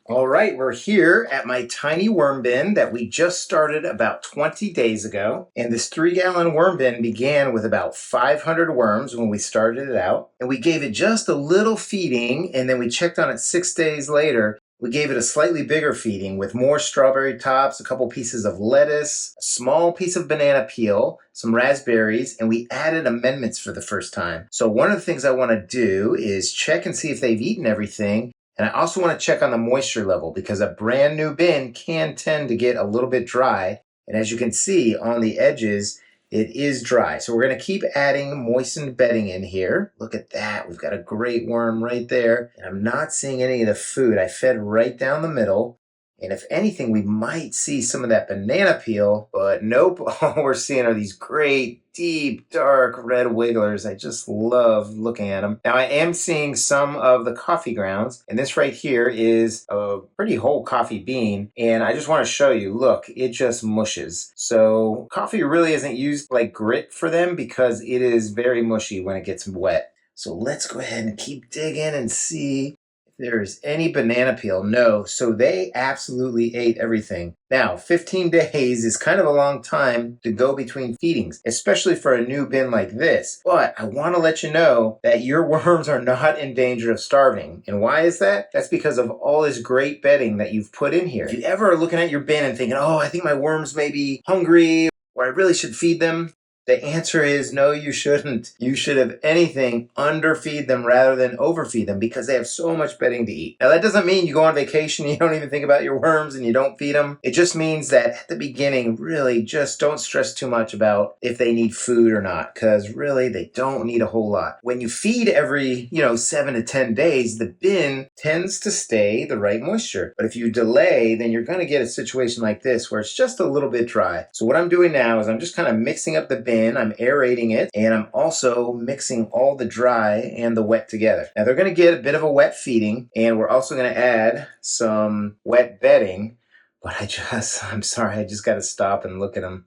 All right, we're here at my tiny worm bin that we just started about 20 days ago. And this 3-gallon worm bin began with about 500 worms when we started it out. And we gave it just a little feeding, and then we checked on it 6 days later. We gave it a slightly bigger feeding with more strawberry tops, a couple pieces of lettuce, a small piece of banana peel, some raspberries, and we added amendments for the first time. So one of the things I want to do is check and see if they've eaten everything. And I also want to check on the moisture level because a brand new bin can tend to get a little bit dry. And as you can see on the edges, it is dry. So we're going to keep adding moistened bedding in here. Look at that. We've got a great worm right there. And I'm not seeing any of the food. I fed right down the middle. And if anything, we might see some of that banana peel, but nope. All we're seeing are these great, deep, dark red wigglers. I just love looking at them. Now, I am seeing some of the coffee grounds, and this right here is a pretty whole coffee bean, and I just want to show you, look, it just mushes. So coffee really isn't used like grit for them because it is very mushy when it gets wet. So let's go ahead and keep digging and see there's any banana peel. No, so they absolutely ate everything. Now, 15 days is kind of a long time to go between feedings, especially for a new bin like this. But I want to let you know that your worms are not in danger of starving. And why is that? That's because of all this great bedding that you've put in here. If you ever are looking at your bin and thinking, oh, I think my worms may be hungry, or I really should feed them, the answer is no, you shouldn't. You should, if anything, underfeed them rather than overfeed them because they have so much bedding to eat. Now, that doesn't mean you go on vacation and you don't even think about your worms and you don't feed them. It just means that at the beginning, really just don't stress too much about if they need food or not because really they don't need a whole lot. When you feed every, 7 to 10 days, the bin tends to stay the right moisture. But if you delay, then you're going to get a situation like this where it's just a little bit dry. So what I'm doing now is I'm just kind of mixing up the bin. I'm aerating it, and I'm also mixing all the dry and the wet together. Now they're going to get a bit of a wet feeding, and we're also going to add some wet bedding, but I'm sorry, I just got to stop and look at them.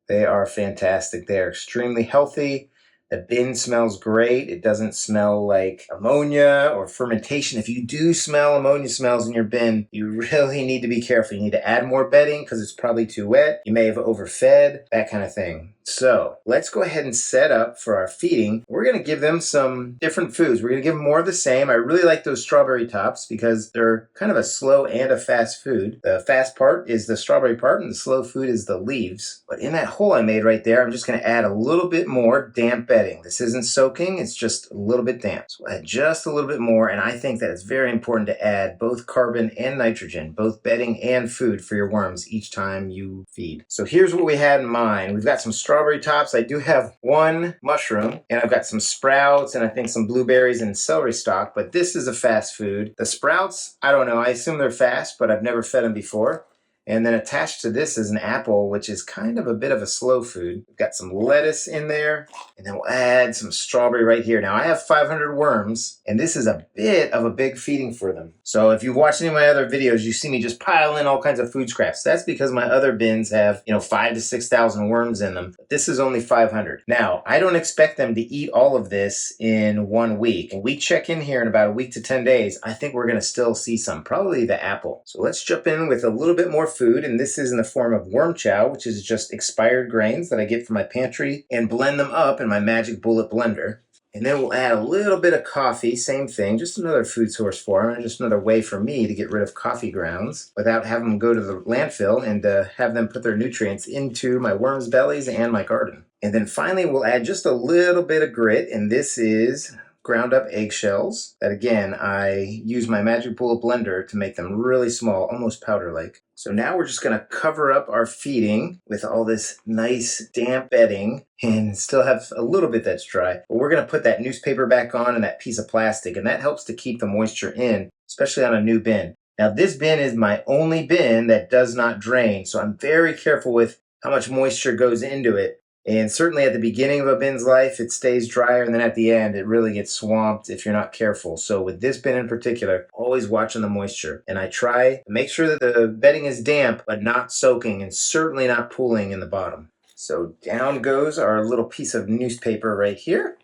They are fantastic. They are extremely healthy. The bin smells great. It doesn't smell like ammonia or fermentation. If you do smell ammonia smells in your bin, you really need to be careful. You need to add more bedding because it's probably too wet. You may have overfed, that kind of thing. So let's go ahead and set up for our feeding. We're going to give them some different foods. We're going to give them more of the same. I really like those strawberry tops because they're kind of a slow and a fast food. The fast part is the strawberry part and the slow food is the leaves. But in that hole I made right there, I'm just going to add a little bit more damp bedding. This isn't soaking, it's just a little bit damp. So add just a little bit more, and I think that it's very important to add both carbon and nitrogen, both bedding and food for your worms each time you feed. So here's what we had in mind. We've got some strawberry tops. I do have one mushroom, and I've got some sprouts and I think some blueberries and celery stalk, but this is a fast food. The sprouts, I don't know, I assume they're fast, but I've never fed them before. And then attached to this is an apple, which is kind of a bit of a slow food. We've got some lettuce in there, and then we'll add some strawberry right here. Now, I have 500 worms, and this is a bit of a big feeding for them. So if you've watched any of my other videos, you see me just pile in all kinds of food scraps. That's because my other bins have, 5,000 to 6,000 worms in them. But this is only 500. Now, I don't expect them to eat all of this in 1 week. When we check in here in about a week to 10 days, I think we're going to still see some, probably the apple. So let's jump in with a little bit more food, and this is in the form of worm chow, which is just expired grains that I get from my pantry and blend them up in my magic bullet blender. And then we'll add a little bit of coffee, same thing, just another food source for them, and just another way for me to get rid of coffee grounds without having them go to the landfill and have them put their nutrients into my worms' bellies and my garden. And then finally we'll add just a little bit of grit, and this is ground up eggshells that, again, I use my magic bullet blender to make them really small, almost powder-like. So now we're just going to cover up our feeding with all this nice damp bedding and still have a little bit that's dry. But we're going to put that newspaper back on and that piece of plastic, and that helps to keep the moisture in, especially on a new bin. Now, this bin is my only bin that does not drain, so I'm very careful with how much moisture goes into it. And certainly at the beginning of a bin's life, it stays drier, and then at the end, it really gets swamped if you're not careful. So with this bin in particular, always watching the moisture. And I try to make sure that the bedding is damp, but not soaking, and certainly not pooling in the bottom. So down goes our little piece of newspaper right here.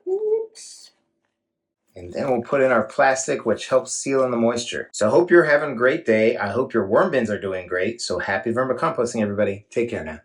Oops. And then we'll put in our plastic, which helps seal in the moisture. So I hope you're having a great day. I hope your worm bins are doing great. So happy vermicomposting, everybody. Take care now.